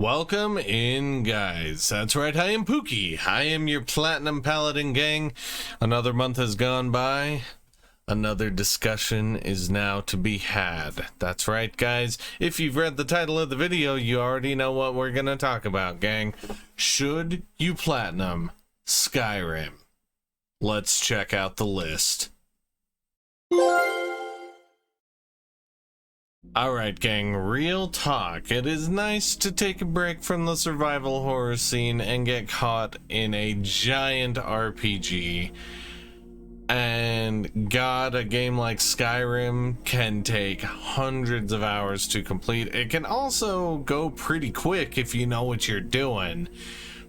Welcome in, guys. That's right, I am Pookie. I am your Platinum Paladin gang. Another month has gone by. Another discussion is now to be had. That's right, guys. If you've read the title of the video, you already know what we're gonna talk about, gang. Should you Platinum Skyrim? Let's check out the list. Alright, gang, real talk. It is nice to take a break from the survival horror scene and get caught in a giant RPG. And God, a game like Skyrim can take hundreds of hours to complete. It can also go pretty quick if you know what you're doing.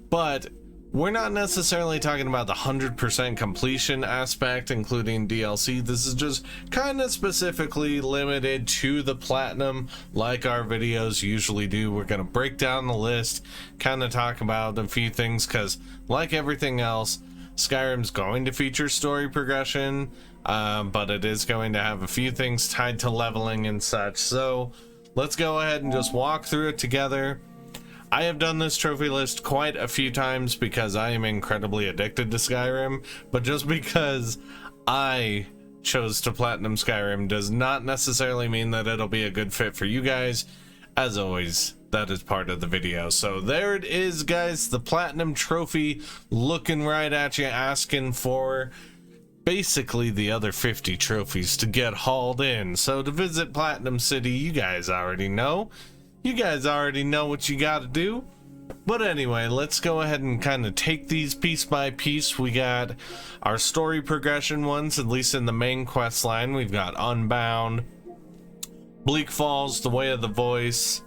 But we're not necessarily talking about the 100% completion aspect, including DLC. This is just kind of specifically limited to the platinum, like our videos usually do. We're going to break down the list, kind of talk about a few things, because like everything else, Skyrim's going to feature story progression, but it is going to have a few things tied to leveling and such. So let's go ahead and just walk through it together. I have done this trophy list quite a few times because I am incredibly addicted to Skyrim, but just because I chose to platinum Skyrim does not necessarily mean that it'll be a good fit for you guys. As always, that is part of the video. So there it is, guys, the platinum trophy looking right at you, asking for basically the other 50 trophies to get hauled in. So to visit Platinum City, you guys already know. You guys already know what you gotta do. But anyway, let's go ahead and kind of take these piece by piece. We got our story progression ones, at least in the main quest line. We've got Unbound, Bleak Falls, The Way of the Voice,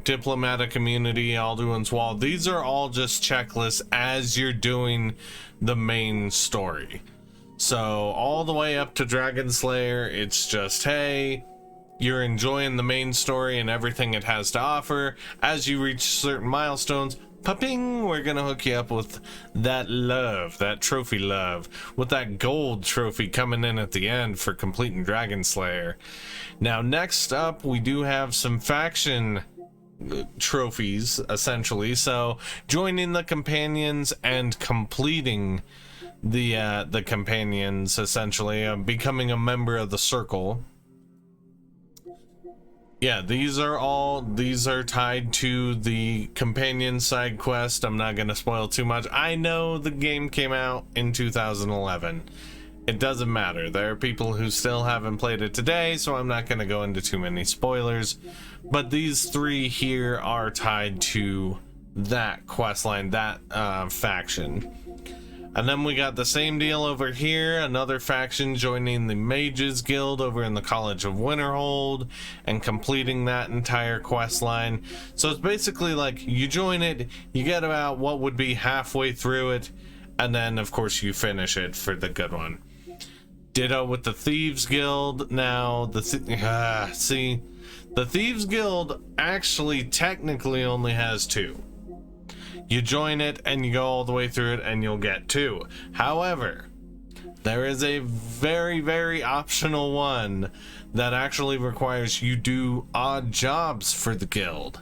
Diplomatic Immunity, Alduin's Wall. These are all just checklists as you're doing the main story. So all the way up to Dragon Slayer, it's just, hey, you're enjoying the main story and everything it has to offer. As you reach certain milestones, popping, we're gonna hook you up with that love, that trophy love, with that gold trophy coming in at the end for completing Dragon Slayer. Now, next up, we do have some faction trophies, essentially. So, joining the companions and completing the companions, essentially, becoming a member of the circle. Yeah, these are tied to the companion side quest. I'm not gonna spoil too much. I know the game came out in 2011. It doesn't matter. There are people who still haven't played it today, so I'm not gonna go into too many spoilers. But these three here are tied to that quest line, that faction. And then we got the same deal over here, another faction joining the Mages Guild over in the College of Winterhold and completing that entire quest line. So it's basically like you join it, you get about what would be halfway through it, and then of course you finish it for the good one. Ditto with the Thieves Guild. Now the Thieves Guild actually technically only has two. You join it and you go all the way through it and you'll get two. However, there is a very, very optional one that actually requires you do odd jobs for the guild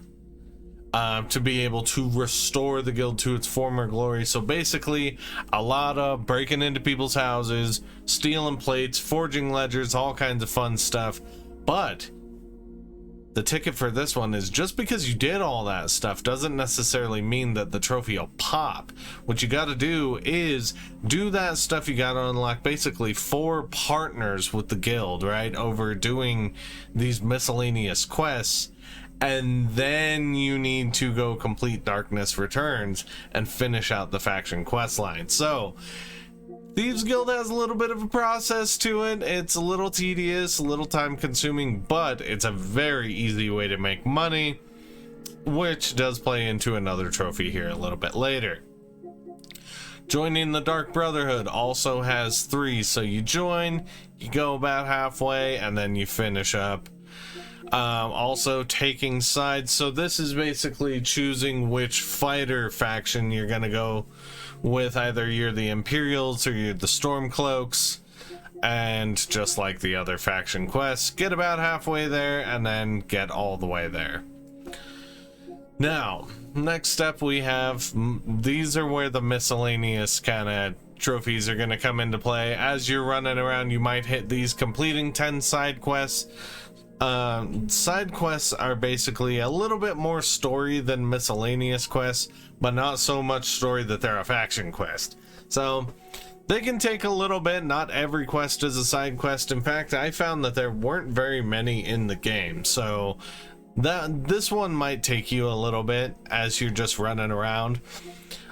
to be able to restore the guild to its former glory. So basically, a lot of breaking into people's houses, stealing plates, forging ledgers, all kinds of fun stuff. But the ticket for this one is just because you did all that stuff doesn't necessarily mean that the trophy will pop. What you got to do is do that stuff. You got to unlock basically 4 partners with the guild, right, over doing these miscellaneous quests, and then you need to go complete Darkness Returns and finish out the faction quest line. So Thieves Guild has a little bit of a process to it. It's a little tedious, a little time consuming, but it's a very easy way to make money, which does play into another trophy here a little bit later. Joining the Dark Brotherhood also has 3, so you join, you go about halfway, and then you finish up. Also taking sides, so this is basically choosing which fighter faction you're gonna go with. Either you're the Imperials or you're the Stormcloaks, and just like the other faction quests, get about halfway there and then get all the way there. Now, next step we have, these are where the miscellaneous kind of trophies are going to come into play. As you're running around, you might hit these completing 10 side quests. Side quests are basically a little bit more story than miscellaneous quests, but not so much story that they're a faction quest. So they can take a little bit. Not every quest is a side quest. In fact, I found that there weren't very many in the game, so this one might take you a little bit as you're just running around.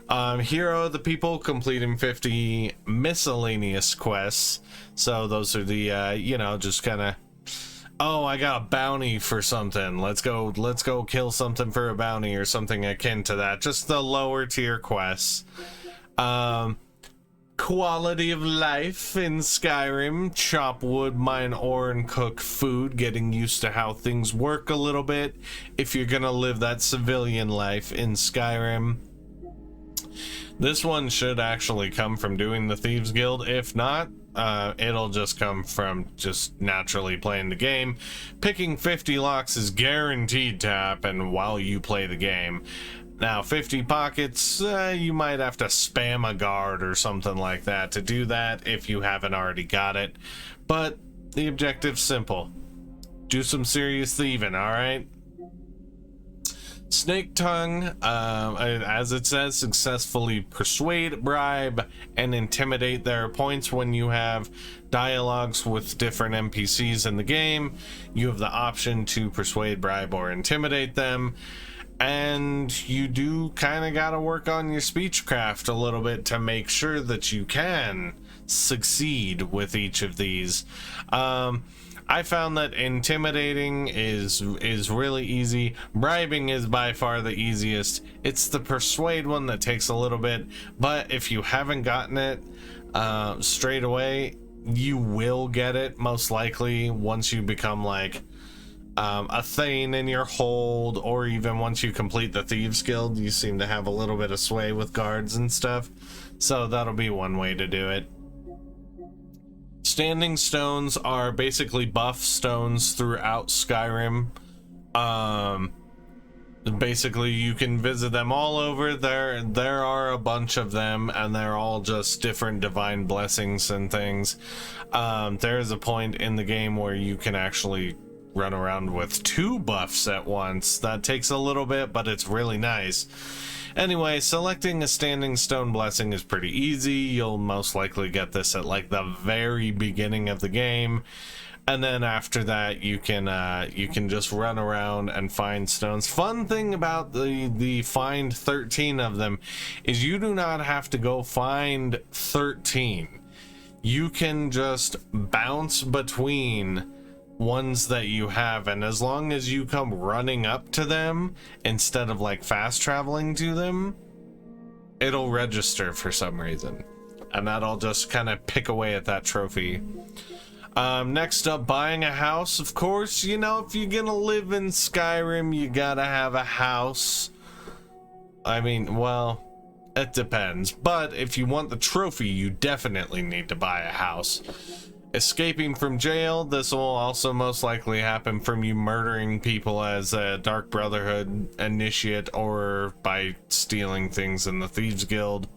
Hero of the People, completing 50 miscellaneous quests. So those are the you know, just kind of, oh, I got a bounty for something, let's go kill something for a bounty, or something akin to that. Just the lower tier quests. Quality of life in Skyrim, chop wood, mine ore, and cook food, getting used to how things work a little bit if you're gonna live that civilian life in Skyrim. This one should actually come from doing the Thieves Guild. If not, it'll just come from just naturally playing the game. Picking 50 locks is guaranteed to happen while you play the game. Now, 50 pockets, you might have to spam a guard or something like that to do that if you haven't already got it. But the objective's simple. Do some serious thieving, alright? Snake Tongue, as it says, successfully persuade, bribe, and intimidate. There are points when you have dialogues with different NPCs in the game. You have the option to persuade, bribe, or intimidate them. And you do kind of got to work on your speechcraft a little bit to make sure that you can succeed with each of these. I found that intimidating is really easy. Bribing is by far the easiest. It's the persuade one that takes a little bit, but if you haven't gotten it straight away, you will get it most likely once you become like a Thane in your hold, or even once you complete the Thieves Guild. You seem to have a little bit of sway with guards and stuff, so that'll be one way to do it. Standing stones are basically buff stones throughout Skyrim. Basically you can visit them all over. There are a bunch of them, and they're all just different divine blessings and things. There is a point in the game where you can actually run around with 2 buffs at once. That takes a little bit, but it's really nice. Anyway, selecting a standing stone blessing is pretty easy. You'll most likely get this at like the very beginning of the game, and then after that you can just run around and find stones. Fun thing about the find 13 of them is you do not have to go find 13. You can just bounce between ones that you have, and as long as you come running up to them instead of like fast traveling to them, it'll register for some reason, and that'll just kind of pick away at that trophy. Next up, buying a house. Of course, you know, if you're gonna live in Skyrim, you gotta have a house. I mean, well, it depends, but if you want the trophy, you definitely need to buy a house. Escaping from jail, this will also most likely happen from you murdering people as a Dark Brotherhood initiate, or by stealing things in the Thieves Guild.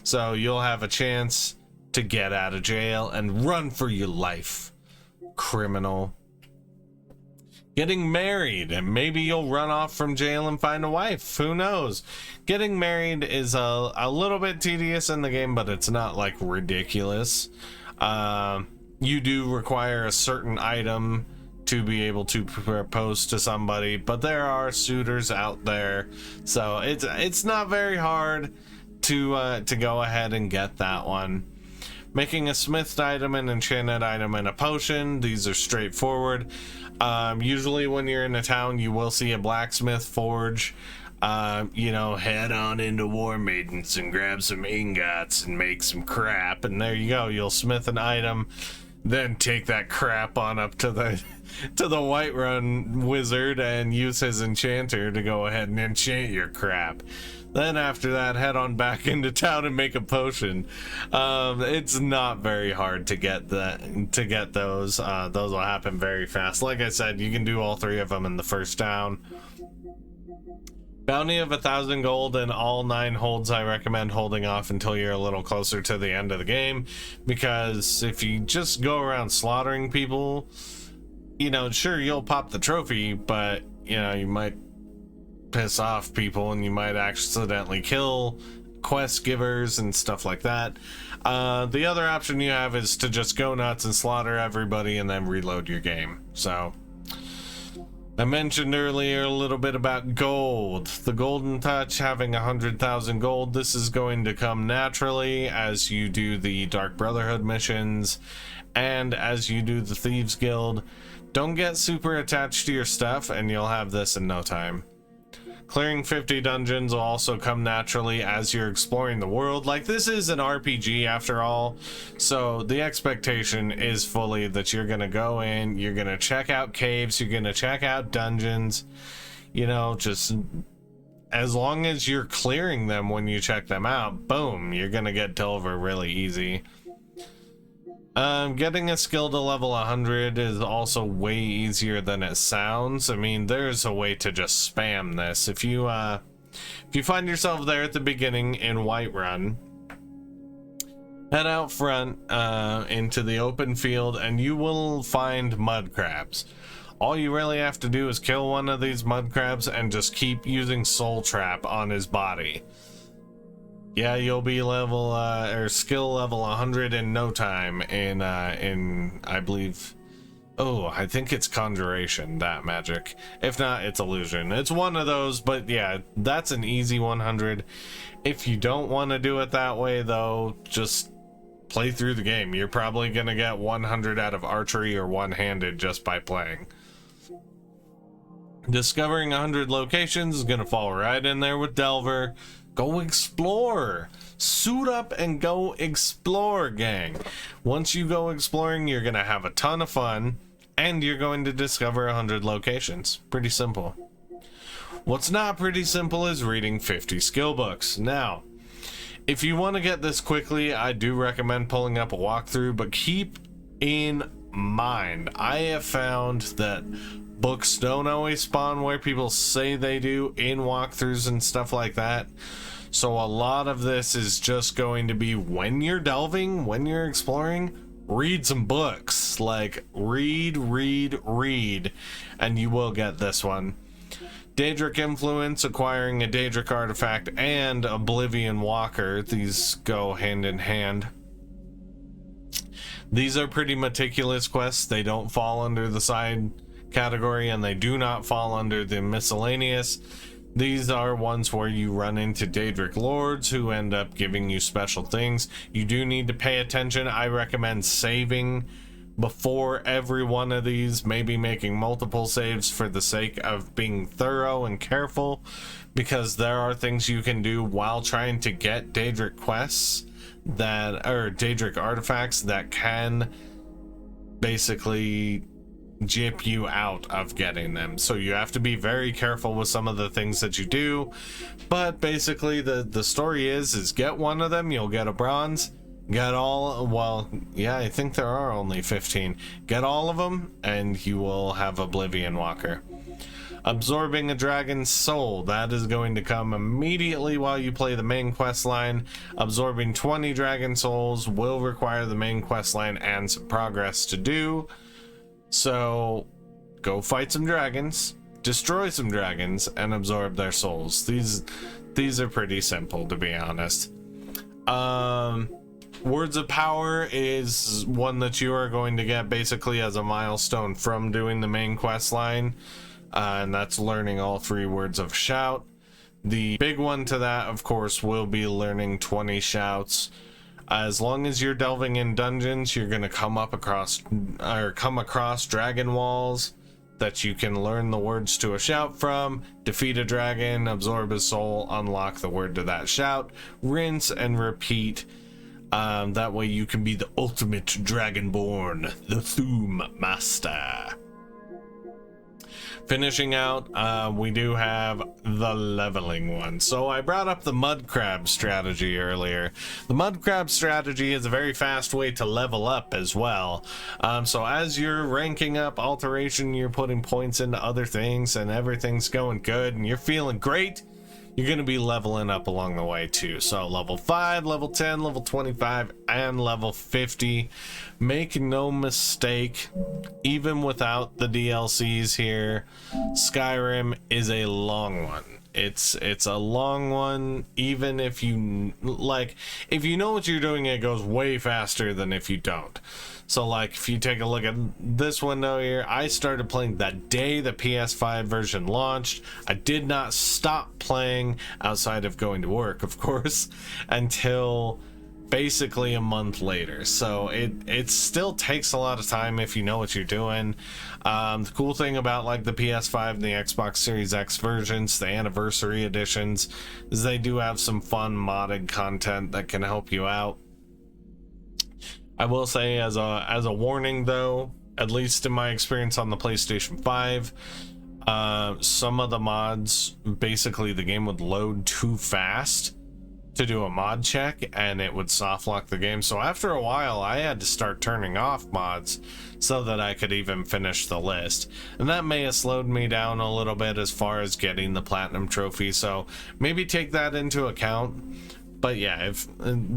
So you'll have a chance to get out of jail and run for your life, criminal. Getting married, and maybe you'll run off from jail and find a wife, who knows. Getting married is a little bit tedious in the game, but it's not like ridiculous. You do require a certain item to be able to propose to somebody, but there are suitors out there, so it's not very hard to go ahead and get that one. Making a smithed item, an enchanted item, and a potion. These are straightforward. Usually when you're in a town, you will see a blacksmith forge. You know, head on into War Maidens and grab some ingots and make some crap, and there you go. You'll smith an item, then take that crap on up to the Whiterun wizard and use his enchanter to go ahead and enchant your crap. Then after that, head on back into town and make a potion. It's not very hard to get those. Those will happen very fast. Like I said, you can do all 3 of them in the first town. Bounty of 1,000 gold and all 9 holds. I recommend holding off until you're a little closer to the end of the game, because if you just go around slaughtering people, you know, sure, you'll pop the trophy, but you know, you might piss off people and you might accidentally kill quest givers and stuff like that. The other option you have is to just go nuts and slaughter everybody and then reload your game. So I mentioned earlier a little bit about gold. The golden touch, having 100,000 gold, this is going to come naturally as you do the Dark Brotherhood missions and as you do the Thieves Guild. Don't get super attached to your stuff and you'll have this in no time. Clearing 50 dungeons will also come naturally as you're exploring the world. Like, this is an RPG after all, so the expectation is fully that you're gonna go in, you're gonna check out caves, you're gonna check out dungeons, you know, just as long as you're clearing them when you check them out, boom, you're gonna get Delver really easy. Getting a skill to level 100 is also way easier than it sounds. I mean, there's a way to just spam this. If you find yourself there at the beginning in Whiterun, head out front into the open field and you will find mud crabs. All you really have to do is kill one of these mud crabs and just keep using Soul Trap on his body. Yeah, you'll be level or skill level 100 in no time in I believe, oh, I think it's Conjuration, that magic. If not, it's Illusion. It's one of those, but yeah, that's an easy 100. If you don't want to do it that way though, just play through the game. You're probably gonna get 100 out of archery or one-handed just by playing. Discovering 100 locations is gonna fall right in there with Delver. Go explore. Suit up and go explore, gang. Once you go exploring, you're gonna have a ton of fun and you're going to discover 100 locations. Pretty simple. What's not pretty simple is reading 50 skill books. Now, if you want to get this quickly, I do recommend pulling up a walkthrough, but keep in mind, I have found that books don't always spawn where people say they do in walkthroughs and stuff like that. So a lot of this is just going to be when you're delving, when you're exploring, read some books. Like, read, and you will get this one. Daedric Influence, acquiring a Daedric artifact, and Oblivion Walker. These go hand in hand. These are pretty meticulous quests. They don't fall under the side category and they do not fall under the miscellaneous. These are ones where you run into Daedric lords who end up giving you special things. You do need to pay attention. I recommend saving before every one of these, maybe making multiple saves for the sake of being thorough and careful, because there are things you can do while trying to get Daedric quests that, or Daedric artifacts, that can basically jip you out of getting them. So you have to be very careful with some of the things that you do. But basically the story is get one of them, you'll get a bronze. Get all, well, yeah, I think there are only 15. Get all of them and you will have Oblivion Walker. Absorbing a dragon's soul, that is going to come immediately while you play the main quest line. Absorbing 20 dragon souls will require the main quest line and some progress to do. So go fight some dragons, destroy some dragons, and absorb their souls. These are pretty simple, to be honest. Words of Power is one that you are going to get basically as a milestone from doing the main quest line, and that's learning all 3 words of shout. The big one to that, of course, will be learning 20 shouts. As long as you're delving in dungeons, you're going to come across dragon walls that you can learn the words to a shout from, defeat a dragon, absorb his soul, unlock the word to that shout, rinse and repeat. That way you can be the ultimate dragonborn, the Thuum Master. Finishing out, we do have the leveling one. So I brought up the mud crab strategy earlier. The mud crab strategy is a very fast way to level up as well. So as you're ranking up alteration, you're putting points into other things and everything's going good and you're feeling great, you're going to be leveling up along the way too. So level 5, level 10, level 25, and level 50. Make no mistake, even without the DLCs here, Skyrim is a long one. It's a long one. Even if you like, if you know what you're doing, it goes way faster than if you don't. So like, if you take a look at this window here, I started playing that day the PS5 version launched. I did not stop playing outside of going to work, of course, until basically a month later. So it still takes a lot of time if you know what you're doing. The cool thing about like the PS5 and the Xbox Series X versions, the anniversary editions, is they do have some fun modded content that can help you out. I will say, as a warning though, at least in my experience on the PlayStation 5, some of the mods, basically the game would load too fast to do a mod check and it would soft lock the game. So after a while I had to start turning off mods so that I could even finish the list, and that may have slowed me down a little bit as far as getting the platinum trophy, so maybe take that into account. But yeah, if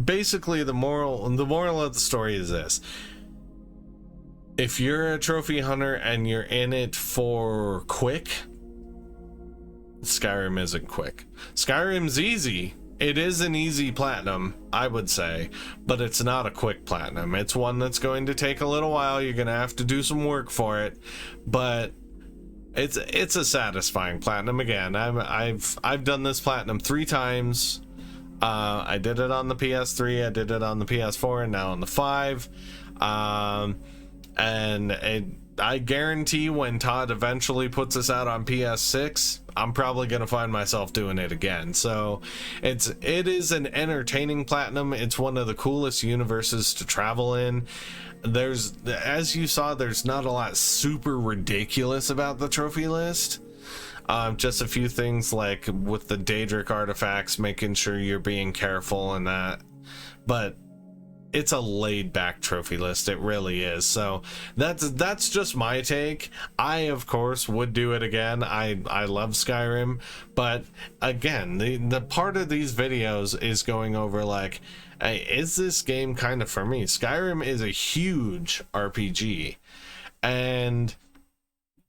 basically the moral of the story is this: if you're a trophy hunter and you're in it for quick, Skyrim isn't quick. Skyrim's easy. It is an easy platinum, I would say, but it's not a quick platinum. It's one that's going to take a little while. You're going to have to do some work for it, but it's a satisfying platinum. Again, I've done this platinum 3 times. I did it on the PS3, I did it on the PS4, and now on the 5. I guarantee when Todd eventually puts this out on PS6, I'm probably gonna find myself doing it again. So it is an entertaining platinum. It's one of the coolest universes to travel in. There's, as you saw, there's not a lot super ridiculous about the trophy list. Just a few things like with the Daedric artifacts, making sure you're being careful and that, but it's a laid back trophy list. It really is. So that's just my take. I of course would do it again. I love Skyrim, but again, the part of these videos is going over like, hey, is this game kind of for me? Skyrim is a huge RPG, and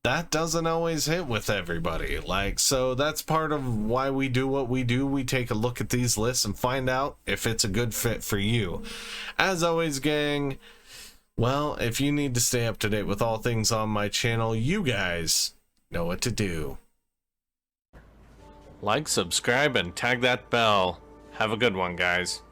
that doesn't always hit with everybody. Like, so that's part of why we do what we do. We take a look at these lists and find out if it's a good fit for you. As always, gang, well, if you need to stay up to date with all things on my channel, you guys know what to do. Like, subscribe, and tag that bell. Have a good one, guys.